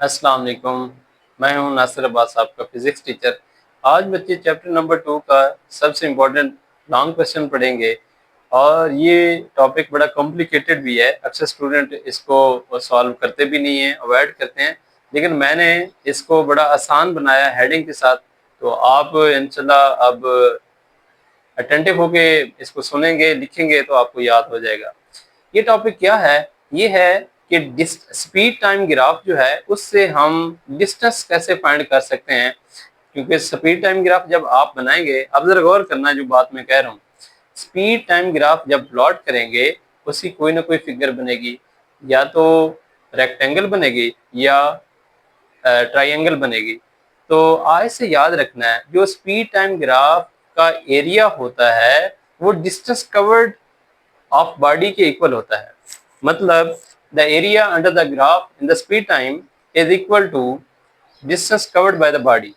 अस्सलाम वालेकुम। मैं हूं नासिर अब्बास, आपका फिजिक्स टीचर। आज बच्चे चैप्टर नंबर 2 का सबसे इम्पोर्टेंट लॉन्ग क्वेश्चन पढ़ेंगे और ये टॉपिक बड़ा कॉम्प्लिकेटेड भी है। अक्सर स्टूडेंट इसको सॉल्व करते भी नहीं हैं, अवॉइड करते हैं, लेकिन मैंने इसको बड़ा आसान बनाया हेडिंग के साथ। तो आप इंशाल्लाह अब अटेंटिव होके इसको सुनेंगे, लिखेंगे तो आपको याद हो जाएगा। ये टॉपिक क्या है? ये है कि स्पीड टाइम ग्राफ जो है उससे हम डिस्टेंस कैसे फाइंड कर सकते हैं। क्योंकि स्पीड टाइम ग्राफ जब आप बनाएंगे, अब जरा गौर करना जो बात मैं कह रहा हूँ। स्पीड टाइम ग्राफ जब प्लॉट करेंगे उसकी कोई ना कोई फिगर बनेगी, या तो रेक्टेंगल बनेगी या ट्राइंगल बनेगी। तो आज से याद रखना है, जो स्पीड टाइम ग्राफ का एरिया होता है वो डिस्टेंस कवर्ड ऑफ बॉडी के इक्वल होता है। मतलब the area under the graph in the speed time is equal to distance covered by the body.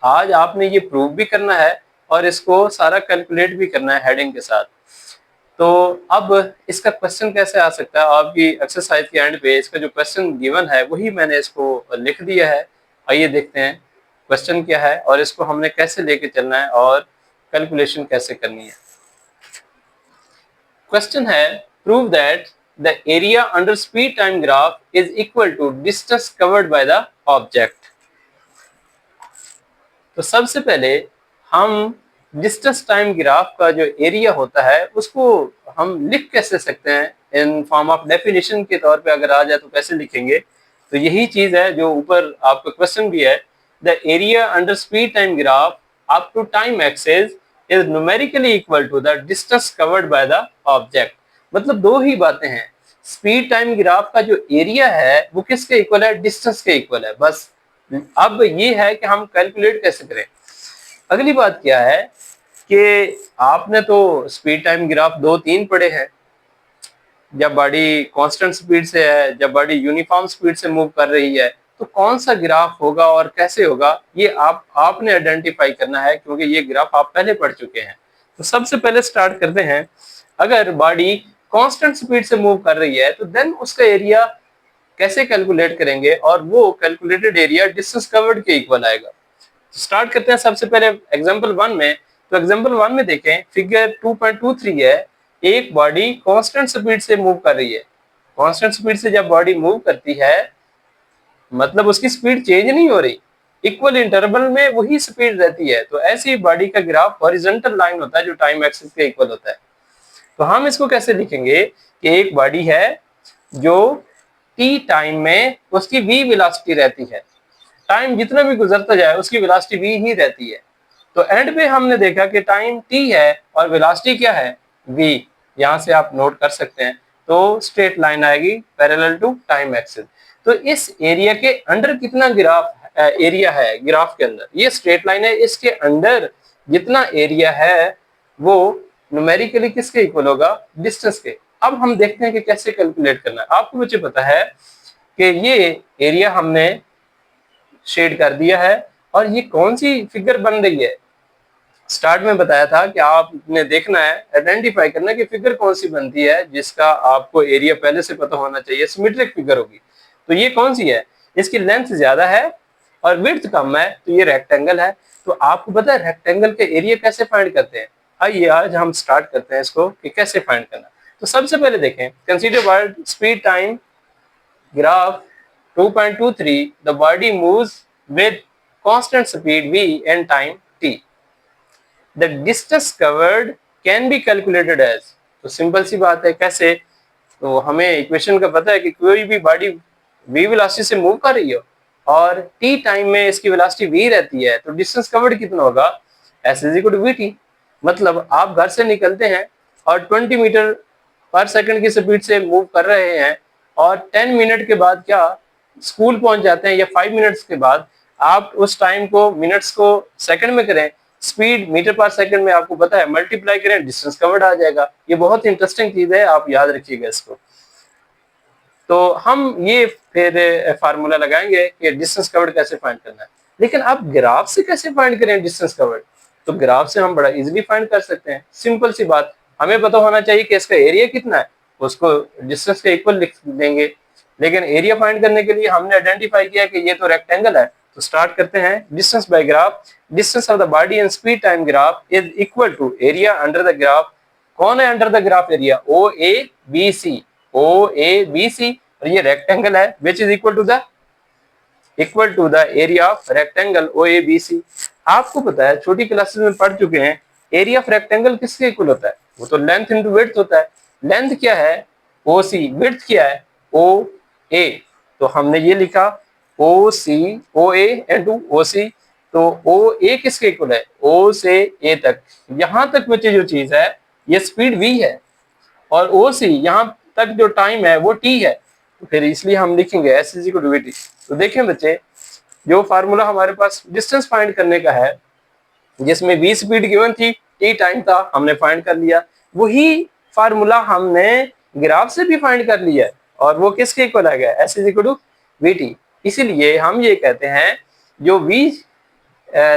आज आपने ये प्रूव भी करना है और इसको सारा कैलकुलेट भी करना है हेडिंग के साथ। तो अब इसका क्वेश्चन कैसे आ सकता है? आपकी एक्सरसाइज के एंड पे इसका जो क्वेश्चन गिवन है वही मैंने इसको लिख दिया है। आइए देखते हैं क्वेश्चन क्या है और इसको हमने कैसे लेके चलना है और कैलकुलेशन कैसे करनी है। क्वेश्चन है, prove that the area under speed time graph is equal to distance covered by the object. तो सबसे पहले हम डिस्टेंस टाइम ग्राफ का जो एरिया होता है उसको हम लिख कैसे सकते हैं? इन फॉर्म ऑफ डेफिनेशन के तौर पे अगर आ जाए तो कैसे लिखेंगे? तो यही चीज है जो ऊपर आपका क्वेश्चन भी है। The area under speed time graph up to time axis is numerically equal to the distance covered by the object. मतलब दो ही बातें हैं। स्पीड टाइम ग्राफ का जो एरिया है वो किसके इक्वल है? डिस्टेंस के इक्वल है, बस। अब ये है कि हम कैलकुलेट कैसे करें। अगली बात क्या है कि आपने तो स्पीड टाइम ग्राफ 2-3 पढ़े हैं। जब बॉडी कांस्टेंट स्पीड से है, जब बॉडी यूनिफॉर्म स्पीड से मूव कर रही है, तो कौन सा ग्राफ होगा और कैसे होगा ये आपने आइडेंटिफाई करना है, क्योंकि ये ग्राफ आप पहले पढ़ चुके हैं। तो सबसे पहले स्टार्ट करते हैं। अगर बॉडी कांस्टेंट स्पीड से मूव कर रही है तो देन उसका एरिया कैसे कैलकुलेट करेंगे, और वो कैलकुलेटेड एरिया डिस्टेंस कवर्ड के इक्वल आएगा। स्टार्ट करते हैं सबसे पहले एग्जांपल 1 में। तो एग्जांपल 1 में देखें, फिगर 2.23 है। एक बॉडी कांस्टेंट स्पीड से मूव कर रही है। कांस्टेंट स्पीड से जब बॉडी मूव करती है मतलब उसकी स्पीड चेंज नहीं हो रही, इक्वल इंटरवल में वही स्पीड रहती है। तो ऐसी बॉडी का ग्राफ हॉरिजॉन्टल लाइन होता है जो टाइम एक्सिस के इक्वल होता है। तो हम इसको कैसे लिखेंगे कि एक बॉडी है जो टी टाइम में उसकी v वेलोसिटी रहती है। टाइम जितना भी गुजरता जाए उसकी वेलोसिटी v ही रहती है। तो एंड पे हमने देखा कि टाइम t है और वेलोसिटी क्या है? v। यहां से आप नोट कर सकते हैं। तो स्ट्रेट लाइन आएगी पैरेलल टू टाइम एक्सिस। तो इस एरिया के अंडर कितना ग्राफ एरिया है? ग्राफ के अंदर ये स्ट्रेट लाइन है, इसके अंडर जितना एरिया है वो न्यूमेरिकली किसके इक्वल होगा? डिस्टेंस के। अब हम देखते हैं कि कैसे कैलकुलेट करना है। आपको मुझे पता है कि ये एरिया हमने शेड कर दिया है और ये कौन सी फिगर बन रही है। स्टार्ट में बताया था कि आपने देखना है, आइडेंटिफाई करना कि फिगर कौन सी बनती है जिसका आपको एरिया पहले से पता होना चाहिए। सिमेट्रिक फिगर होगी। तो ये कौन सी है? इसकी लेंथ ज्यादा है और विड्थ कम है, तो ये रेक्टेंगल है। तो आपको पता है रेक्टेंगल के एरिया कैसे फाइंड करते हैं? आइए आज हम स्टार्ट करते हैं इसको कि कैसे फाइंड करना। तो सबसे पहले देखें, consider word speed time graph 2.23, the body moves with constant speed v and time t. The distance covered can be calculated as, तो सिंपल सी बात है। कैसे? तो हमें इक्वेशन का पता है कि कोई भी बॉडी v वेलोसिटी से मूव कर रही हो और t टाइम में इसकी वेलोसिटी v रहती है, तो डिस्टेंस कवर्ड कितना होगा? s is equal to vt। मतलब आप घर से निकलते हैं और 20 मीटर पर सेकंड की स्पीड से मूव कर रहे हैं और 10 मिनट के बाद क्या स्कूल पहुंच जाते हैं, या 5 मिनट्स के बाद आप उस टाइम को मिनट्स को सेकंड में करें, स्पीड मीटर पर सेकंड में आपको पता है, मल्टीप्लाई करें, डिस्टेंस कवर्ड आ जाएगा। ये बहुत इंटरेस्टिंग चीज है, आप याद रखिएगा इसको। तो हम ये फिर फार्मूला लगाएंगे कि डिस्टेंस कवर्ड कैसे फाइंड करना है। लेकिन आप ग्राफ से कैसे फाइंड करें डिस्टेंस कवर्ड? तो ग्राफ से हम बड़ा इजीली फाइंड कर सकते हैं। सिंपल सी बात, हमें पता होना चाहिए कि इसका एरिया कितना है, उसको डिस्टेंस के इक्वल लिख देंगे। लेकिन एरिया फाइंड करने के लिए हमने आइडेंटिफाई किया कि ये तो रेक्टेंगल है। तो स्टार्ट करते हैं, distance by graph, distance of the body and speed time graph is equal to area under the graph. कौन है under the graph area? O A B C, O A B C, और ये rectangle है which is equal to the area of rectangle O A B C. आपको पता है, छोटी classes में पढ़ चुके हैं, एरिया ऑफ रेक्टेंगल किसके इक्वल होता है? वो तो लेंथ इंटू विड्थ होता है। लेंथ क्या है? ओ सी, विड्थ क्या है? ओ ए। तो हमने ये लिखा ओ सी, ओ ए इंटू ओ सी। तो ओ ए किसके इक्वल है? ओ से ए तक, यहां तक बच्चे जो चीज है ये स्पीड v है, और ओ सी यहां तक जो टाइम है वो t है। तो फिर इसलिए हम लिखेंगे s is equal to v t. तो देखें बच्चे, जो फार्मूला हमारे पास डिस्टेंस फाइंड करने का है, जिसमें v स्पीड गिवन थी, t टाइम था, हमने फाइंड कर लिया। वही फार्मूला हमने ग्राफ से भी फाइंड कर लिया है, और वो किसके इक्वल आ गया? s is equal to v t. इसीलिए हम ये कहते हैं जो v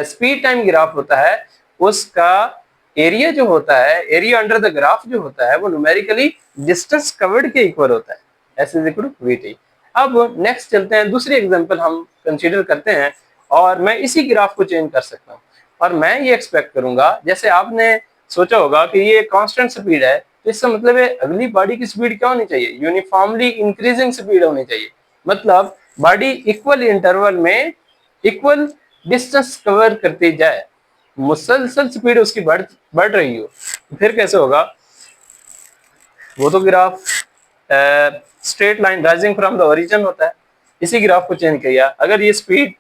स्पीड टाइम ग्राफ होता है उसका एरिया जो होता है, एरिया अंडर द ग्राफ जो होता है, वो न्यूमेरिकली डिस्टेंस कवर्ड के इक्वल होता है, s is equal to v t. अब नेक्स्ट चलते हैं, दूसरी एग्जांपल हम कंसीडर करते हैं, और मैं इसी ग्राफ को चेंज कर सकता हूँ, और मैं ये एक्सपेक्ट करूंगा, जैसे आपने सोचा होगा कि ये कांस्टेंट स्पीड है, तो इसका मतलब है अगली बॉडी की स्पीड क्या होनी चाहिए? यूनिफॉर्मली इंक्रीजिंग स्पीड होनी चाहिए। मतलब बॉडी इक्वल इंटरवल में इक्वल डिस्टेंस कवर करती जाए, मुसलसल स्पीड उसकी बढ़ रही हो, फिर कैसे होगा? वो तो graph straight line rising from the origin होता है। इसी ग्राफ को चेंज किया, अगर ये स्पीड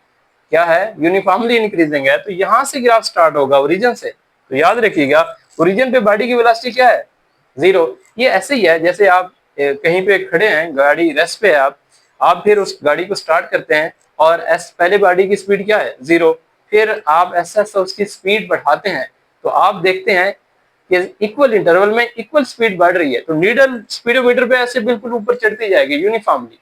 क्या है? यूनिफॉर्मली इंक्रीजिंग है, तो यहां से ग्राफ स्टार्ट होगा ओरिजिन से। तो याद रखिएगा, ओरिजिन पे बॉडी की वेलोसिटी क्या है? 0। ये ऐसे ही है जैसे आप कहीं पे खड़े हैं, गाड़ी रेस्ट पे है, आप फिर उस गाड़ी को स्टार्ट करते हैं, और पहले बॉडी की स्पीड क्या है? 0। फिर आप ऐसा उसकी स्पीड बढ़ाते हैं, तो आप देखते हैं कि इक्वल इंटरवल में इक्वल स्पीड बढ़ रही है, तो नीडल स्पीडोमीटर पे ऐसे बिल्कुल ऊपर चढ़ती जाएगी यूनिफॉर्मली।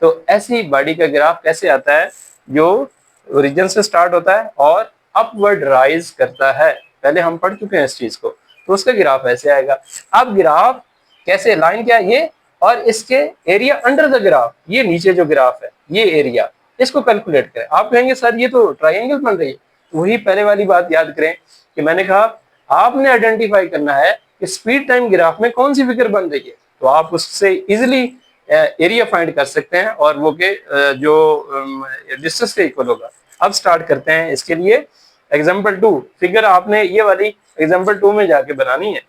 तो ऐसी बॉडी का ग्राफ कैसे आता है? जो ओरिजिन से स्टार्ट होता है और अपवर्ड राइज करता है। पहले हम पढ़ चुके हैं इस चीज को, तो उसका ग्राफ ऐसे आएगा। अब ग्राफ कैसे, लाइन क्या है ये, और इसके एरिया अंडर द ग्राफ, ये नीचे जो ग्राफ है ये एरिया, इसको कैलकुलेट करें। आप कहेंगे सर ये तो ट्राइंगल बन रही है। वही पहले वाली बात याद करें कि मैंने कहा आपने आइडेंटिफाई करना है कि स्पीड टाइम ग्राफ में कौन सी फिगर बन रही है, तो आप उससे इजिली एरिया फाइंड कर सकते हैं, और वो के जो डिस्टेंस के इक्वल होगा। अब स्टार्ट करते हैं इसके लिए एग्जांपल 2। फिगर आपने ये वाली एग्जांपल 2 में जाके बनानी है।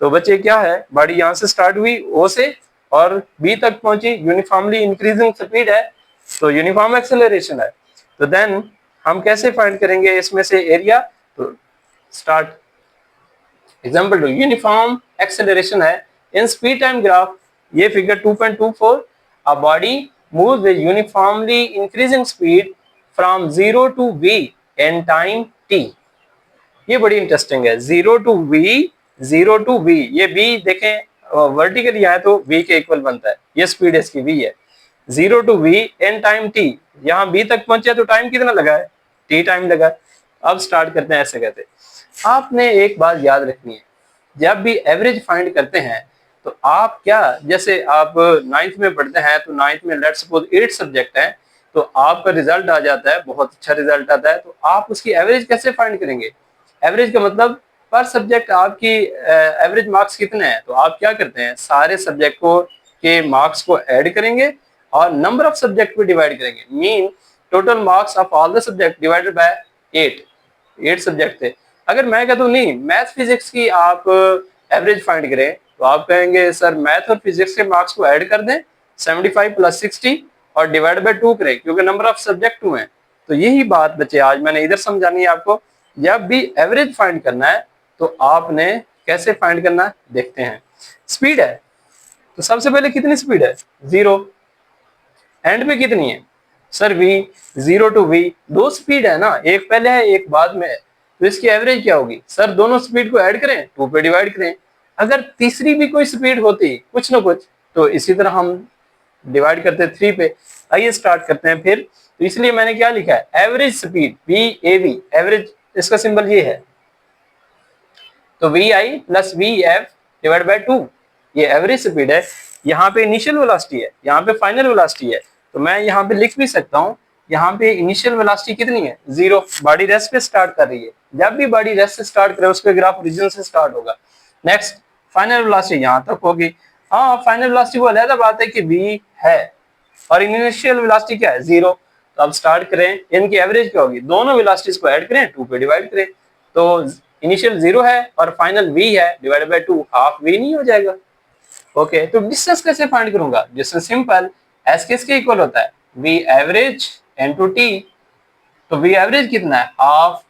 तो बच्चे क्या है, बॉडी यहाँ से स्टार्ट हुई ओ से और बी तक पहुंची, यूनिफॉर्मली इंक्रीजिंग स्पीड है, तो यूनिफॉर्म एक्सेलरेशन है। तो देन हम कैसे फाइंड करेंगे इसमें से एरिया? तो स्टार्ट एग्जांपल 2, यूनिफॉर्म एक्सेलरेशन है इन स्पीड टाइम ग्राफ। ये figure 2.24, a body moves with uniformly increasing speed from 0 to v in time t। ये बड़ी इंटरेस्टिंग है, 0 टू v, ये v देखें वर्टिकल यहाँ है तो v के इक्वल बनता है, ये स्पीड इसकी v है। 0 to v in time t, यहाँ b तक पहुंचे तो टाइम कितना लगा है? t टाइम लगा है। अब स्टार्ट करते हैं, ऐसे कहते हैं। आपने एक बात याद रखनी है, जब भी एवरेज फाइंड करते हैं तो आप क्या, जैसे आप 9th में पढ़ते हैं, तो 9th में लेट्स सपोज 8 सब्जेक्ट हैं, तो आपका रिजल्ट आ जाता है, बहुत अच्छा रिजल्ट आता है, तो आप उसकी एवरेज कैसे फाइंड करेंगे? एवरेज का मतलब पर सब्जेक्ट आपकी एवरेज मार्क्स कितने हैं, तो आप क्या करते हैं, सारे सब्जेक्ट को के मार्क्स को ऐड करेंगे और नंबर ऑफ सब्जेक्ट पे डिवाइड करेंगे। Mean total marks of all the subject divided by 8 subject थे। अगर मैं कहता हूँ नहीं, मैथ फिजिक्स की आप एवरेज फाइंड करें, तो आप कहेंगे सर मैथ और फिजिक्स के मार्क्स को ऐड कर दें 75 + 60 और डिवाइड बाय 2 करें, क्योंकि नंबर ऑफ सब्जेक्ट 2 हैं। तो यही बात बच्चे आज मैंने इधर समझानी है आपको। जब भी एवरेज फाइंड करना है तो आपने कैसे फाइंड करना है, देखते हैं। स्पीड है, तो सबसे पहले कितनी स्पीड है? 0। एंड पे कितनी है sir? v। 0 to v, 2 speed है ना, एक पहले है एक बाद में है, तो इसकी एवरेज क्या होगी सर? दोनों स्पीड को ऐड करें, 2 पे डिवाइड करें। अगर तीसरी भी कोई स्पीड होती कुछ ना कुछ, तो इसी तरह हम डिवाइड करते 3 पे। आइए स्टार्ट करते हैं फिर। तो इसलिए मैंने क्या लिखा है, एवरेज स्पीड VAV, एवरेज इसका सिंबल ये है, तो VI + VF डिवाइड बाय 2, ये एवरेज स्पीड है। यहाँ पे इनिशियल वेलोसिटी है, यहाँ पे फाइनल वेलोसिटी है, तो मैं यहाँ पे लिख भी सकता हूँ, यहाँ पे इनिशियल वेलोसिटी कितनी है 0, बॉडी रेस्ट पे स्टार्ट कर रही है। जब भी बॉडी रेस्ट से स्टार्ट करे उसके ग्राफ ओरिजिन से स्टार्ट होगा। नेक्स्ट फाइनल वेलोसिटी यहाँ तक होगी। हाँ, फाइनल वेलोसिटी वो अलग बात है कि v है और इनिशियल वेलोसिटी क्या है 0। तो अब स्टार्ट करें, इनकी एवरेज क्या होगी, दोनों वेलोसिटीज को ऐड करें, 2 पे डिवाइड करें, तो इनिशियल 0 है और फाइनल v है, डिवाइडेड बाय 2, हाफ v नहीं हो जाएगा। ओके, तो डिस्टेंस कैसे फाइंड करूंगा, डिस्टेंस सिंपल, s किसके इक्वल होता है, v एवरेज इनटू t। तो v एवरेज कितना है, हाफ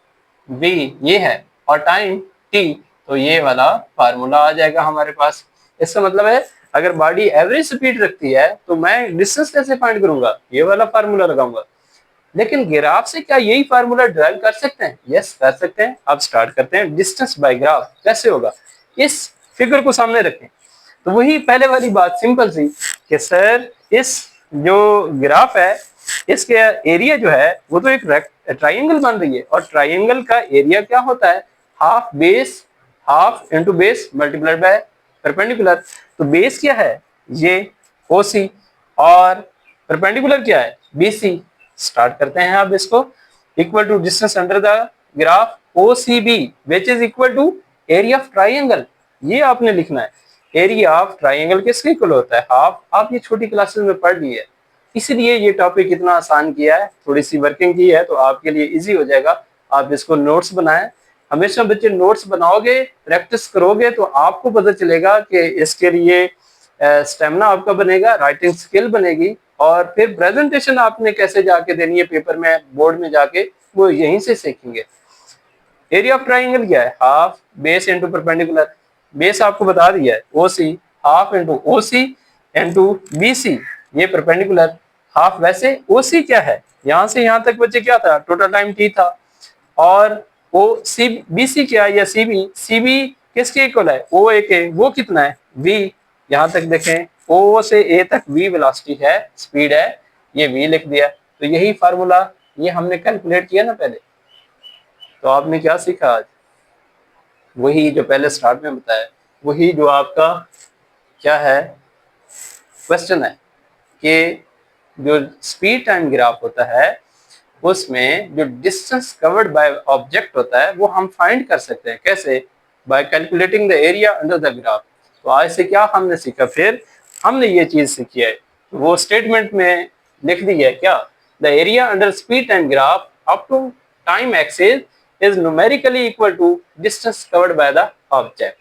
v ये है और टाइम t, तो ये वाला फार्मूला आ जाएगा हमारे पास। इसका मतलब है अगर बॉडी एवरेज स्पीड रखती है तो मैं डिस्टेंस कैसे फाइंड करूंगा, ये वाला फार्मूला लगाऊंगा। लेकिन ग्राफ से क्या यही फार्मूला ड्राइव कर सकते हैं, यस कर सकते हैं। अब स्टार्ट करते हैं, डिस्टेंस बाय ग्राफ कैसे होगा, इस फिगर को सामने रखें। तो वही पहले वाली बात सिंपल सी कि सर इस जो ग्राफ है इसके एरिया जो है वो तो एक ट्राइंगल बन रही है, और ट्राइंगल का एरिया क्या होता है, half base, half into base multiplied by perpendicular. तो बेस क्या है, ये OC, और परपेंडिकुलर क्या है, BC। स्टार्ट करते हैं अब इसको, equal to distance under the graph OCB which is equal to area of triangle. ये आपने लिखना है, एरिया ऑफ ट्राइंगल किसके इक्वल होता है, हाफ। आप ये छोटी क्लासेस में पढ़ लिए, इसलिए ये टॉपिक इतना आसान किया है, थोड़ी सी वर्किंग की है तो आपके लिए इजी हो जाएगा। आप इसको नोट्स बनाएं, हमेशा बच्चे नोट्स बनाओगे, प्रैक्टिस करोगे तो आपको पता चलेगा कि इसके लिए स्टेमिना आपका बनेगा, राइटिंग स्किल बनेगी, और फिर प्रेजेंटेशन आपने कैसे जाके देनी है पेपर में, बोर्ड में जाके, वो यहीं से सीखेंगे। एरिया ऑफ ट्राइंगल क्या है, half base into perpendicular. Base आपको बता दिया है OC, half into OC into BC, ये परपेंडिकुलर। हाफ वैसे OC क्या है, यहां से यहां तक बच्चे क्या था, टोटल टाइम T था, और BC क्या है, या CB किसके इक्वल है, OA के, वो कितना है V। यहां तक देखें O से A तक V वेलोसिटी है, स्पीड है, ये V लिख दिया। तो यही फार्मूला ये हमने कैलकुलेट किया ना पहले। तो आपने क्या सीखा आज, वही जो पहले स्टार्ट में बताया, वही जो आपका क्या है क्वेश्चन है कि जो स्पीड टाइम ग्राफ होता है उसमें जो डिस्टेंस कवर्ड बाय ऑब्जेक्ट होता है वो हम फाइंड कर सकते हैं कैसे, bye calculating the area under the graph. तो आज से क्या हमने सीखा, फिर हमने ये चीज सीखी है, वो स्टेटमेंट में लिख दी है क्या, the area under speed time graph up to time axis is numerically equal to distance covered by the object.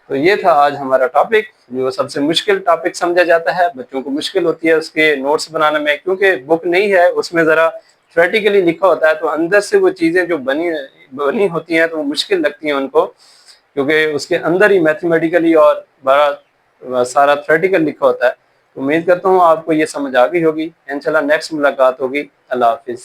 तो ये था आज हमारा टॉपिक, जो सबसे मुश्किल टॉपिक समझा जाता है, बच्चों को मुश्किल होती है उसके नोट्स बनाने में, क्योंकि बुक नहीं है, उसमें जरा थ्योरेटिकली लिखा होता है, तो अंदर से वो चीजें जो बनी होती हैं तो वो मुश्किल लगती हैं उनको, क्योंकि उसके अंदर ही मैथमेटिकली और बड़ा सारा थ्योरेटिकल लिखा होता है। तो उम्मीद करता हूँ आपको ये समझ आ गई होगी। इंशाल्लाह नेक्स्ट मुलाकात होगी। अल्लाह हाफिज।